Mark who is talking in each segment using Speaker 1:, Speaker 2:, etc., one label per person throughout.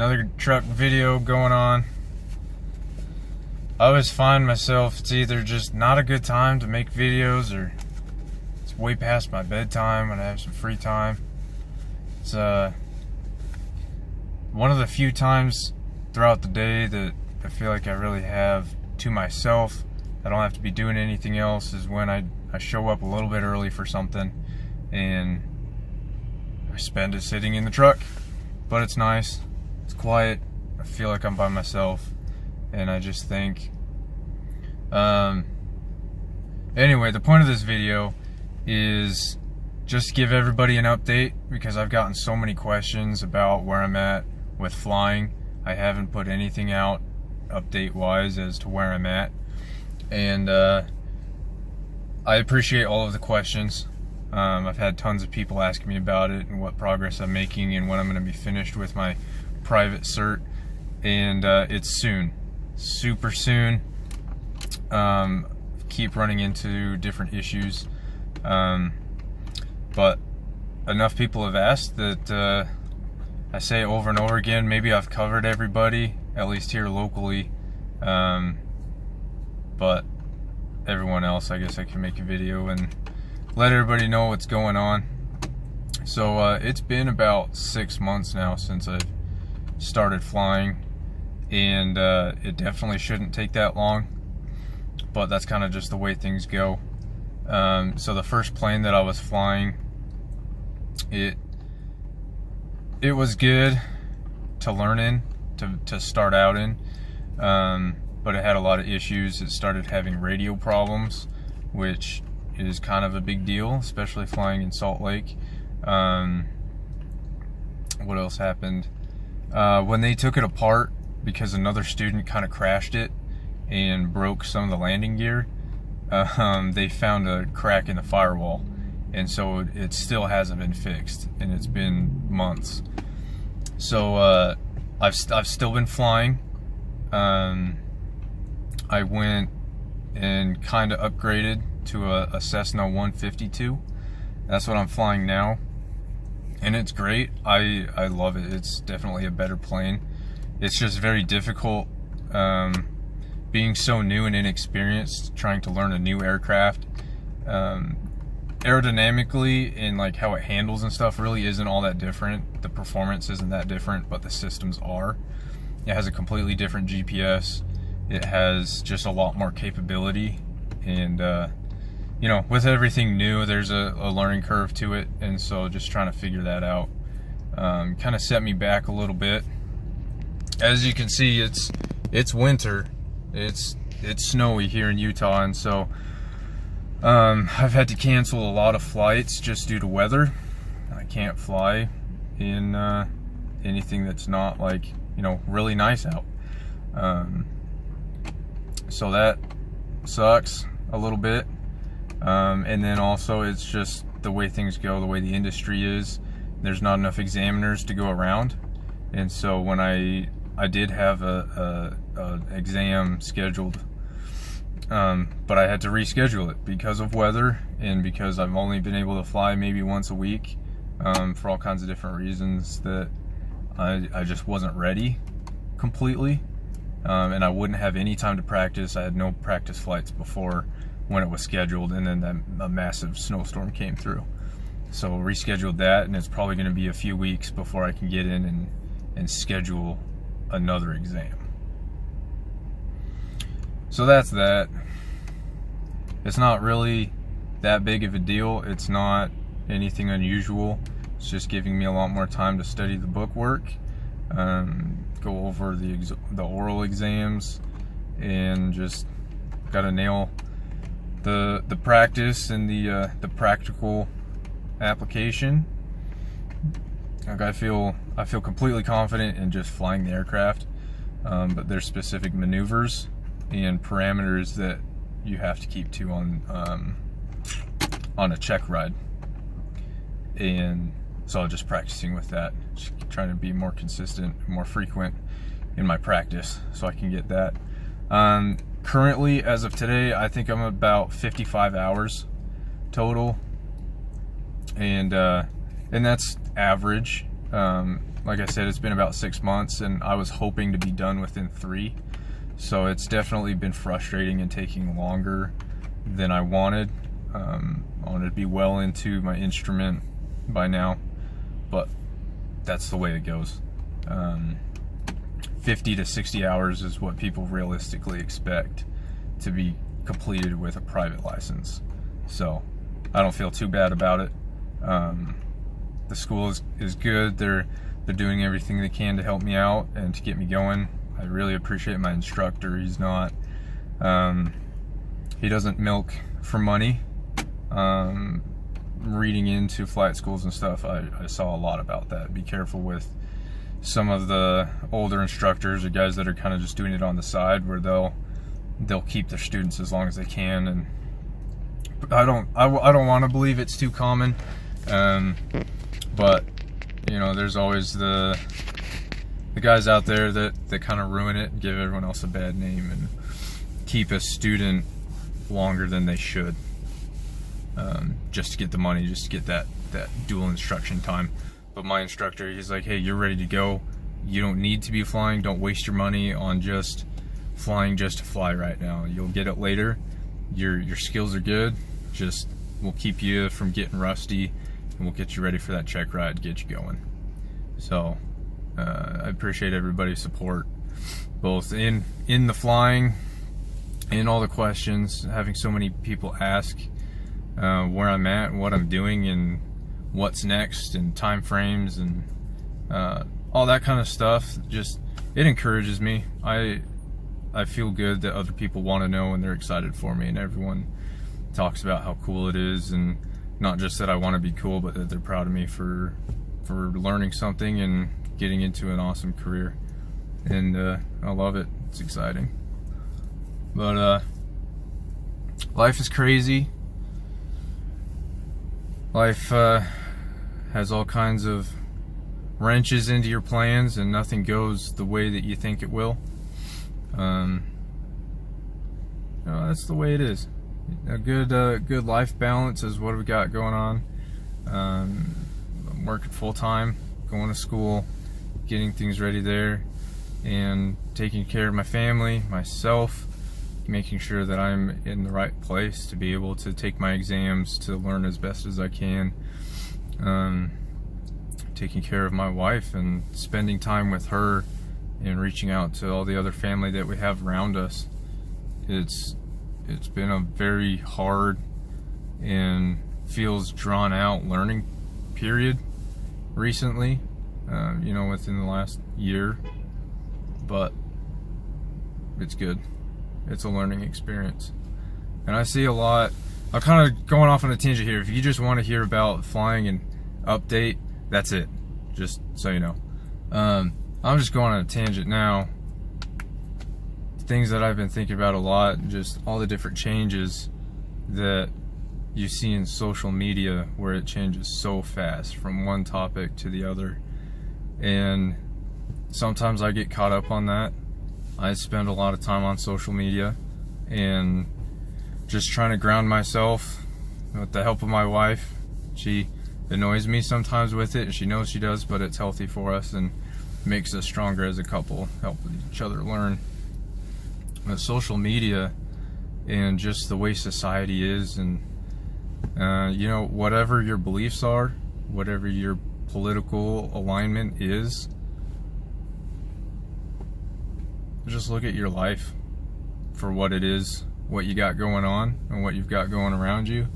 Speaker 1: Another truck video going on. I always find myself, it's either just not a good time to make videos or it's way past my bedtime when I have some free time. It's one of the few times throughout the day that I feel like I really have to myself. I don't have to be doing anything else, is when I show up a little bit early for something and I spend it sitting in the truck. But it's nice, it's quiet, I feel like I'm by myself, and I just think anyway, the point of this video is just to give everybody an update, because I've gotten so many questions about where I'm at with flying. I haven't put anything out update wise as to where I'm at, and I appreciate all of the questions. I've had tons of people asking me about it and what progress I'm making and when I'm going to be finished with my private cert, and it's soon, super soon. Keep running into different issues, but enough people have asked that I say over and over again, maybe I've covered everybody, at least here locally, but everyone else, I guess I can make a video and let everybody know what's going on. So it's been about 6 months now since I started flying, and it definitely shouldn't take that long, but that's kind of just the way things go. So the first plane that I was flying, it was good to learn in, to start out in, but it had a lot of issues. It started having radio problems, which is kind of a big deal, especially flying in Salt Lake. What else happened? When they took it apart, because another student kind of crashed it and broke some of the landing gear, they found a crack in the firewall, and so it still hasn't been fixed, and it's been months. So I've still been flying. I went and kind of upgraded to a Cessna 152. That's what I'm flying now, and it's great. I love it. It's definitely a better plane. It's just very difficult, being so new and inexperienced, trying to learn a new aircraft. Aerodynamically and like how it handles and stuff really isn't all that different. The performance isn't that different, but the systems are. It has a completely different GPS. It has just a lot more capability, and you know, with everything new, there's a learning curve to it, and so just trying to figure that out kind of set me back a little bit. As you can see, it's winter, it's snowy here in Utah, and so I've had to cancel a lot of flights just due to weather. I can't fly in anything that's not, like, you know, really nice out. So that sucks a little bit. And then also, it's just the way things go, the way the industry is. There's not enough examiners to go around, and so when I did have a exam scheduled, but I had to reschedule it because of weather, and because I've only been able to fly maybe once a week, for all kinds of different reasons that I just wasn't ready completely, and I wouldn't have any time to practice. I had no practice flights before when it was scheduled, and then a massive snowstorm came through. So rescheduled that, and it's probably going to be a few weeks before I can get in and schedule another exam. So that's that. It's not really that big of a deal. It's not anything unusual. It's just giving me a lot more time to study the book work, go over the oral exams, and just gotta nail the practice and the practical application. Like, I feel completely confident in just flying the aircraft, but there's specific maneuvers and parameters that you have to keep to on a check ride, and so just practicing with that, just trying to be more consistent, more frequent in my practice so I can get that. Currently, as of today, I think I'm about 55 hours total, and that's average. Like I said, it's been about 6 months, and I was hoping to be done within 3. So it's definitely been frustrating and taking longer than I wanted. I wanted to be well into my instrument by now, but that's the way it goes. 50 to 60 hours is what people realistically expect to be completed with a private license. So I don't feel too bad about it. The school is good. They're doing everything they can to help me out and to get me going. I really appreciate my instructor. He's not, he doesn't milk for money. Reading into flight schools and stuff, I saw a lot about that. Be careful with some of the older instructors or guys that are kind of just doing it on the side, where they'll keep their students as long as they can. And I don't want to believe it's too common, but you know, there's always the guys out there that kind of ruin it and give everyone else a bad name and keep a student longer than they should, just to get the money, just to get that dual instruction time. But my instructor, he's like, hey, you're ready to go. You don't need to be flying. Don't waste your money on just flying just to fly right now. You'll get it later. Your skills are good. Just, we'll keep you from getting rusty, and we'll get you ready for that check ride, get you going. So I appreciate everybody's support, both in the flying, in all the questions, having so many people ask where I'm at, what I'm doing, and what's next, and time frames, and all that kind of stuff. Just, it encourages me. I feel good that other people want to know and they're excited for me, and everyone talks about how cool it is, and not just that I want to be cool, but that they're proud of me for learning something and getting into an awesome career. And I love it. It's exciting. But life is crazy. Life has all kinds of wrenches into your plans, and nothing goes the way that you think it will. You know, that's the way it is. A good life balance is what we got going on. I'm working full time, going to school, getting things ready there, and taking care of my family, myself, making sure that I'm in the right place to be able to take my exams, to learn as best as I can. Taking care of my wife and spending time with her, and reaching out to all the other family that we have around us. It's been a very hard and feels drawn out learning period recently, you know, within the last year, but it's good. It's a learning experience. And I see a lot, I'm kind of going off on a tangent here. If you just want to hear about flying and update, that's it, just so you know. I'm just going on a tangent now. Things that I've been thinking about a lot, just all the different changes that you see in social media, where it changes so fast from one topic to the other. And sometimes I get caught up on that. I spend a lot of time on social media and just trying to ground myself with the help of my wife. She annoys me sometimes with it, and she knows she does, but it's healthy for us and makes us stronger as a couple, help each other learn. But social media and just the way society is, and you know, whatever your beliefs are, whatever your political alignment is, just look at your life for what it is, what you got going on and what you've got going around you,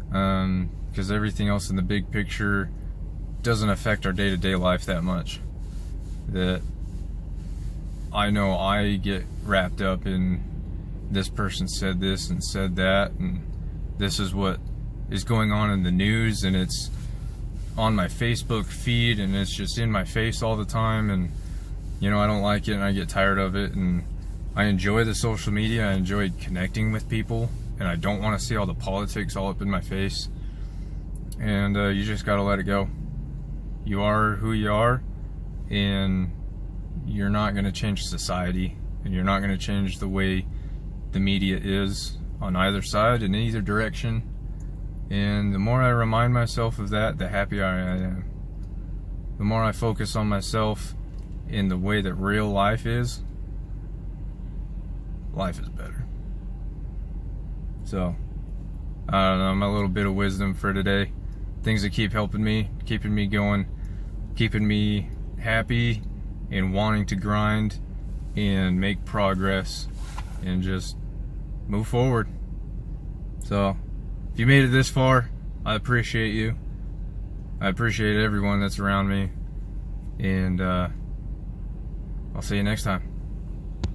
Speaker 1: because everything else in the big picture doesn't affect our day-to-day life that much. That I know I get wrapped up in, this person said this and said that, and this is what is going on in the news, and it's on my Facebook feed, and it's just in my face all the time, and you know, I don't like it, and I get tired of it. And I enjoy the social media, I enjoy connecting with people, and I don't want to see all the politics all up in my face. And you just gotta let it go. You are who you are, and you're not going to change society, and you're not going to change the way the media is on either side, in either direction. And the more I remind myself of that, the happier I am. the more I focus on myself in the way that real life is better. So, I don't know, my little bit of wisdom for today. Things that keep helping me, keeping me going, keeping me happy and wanting to grind and make progress and just move forward. So, if you made it this far, I appreciate you. I appreciate everyone that's around me. And I'll see you next time.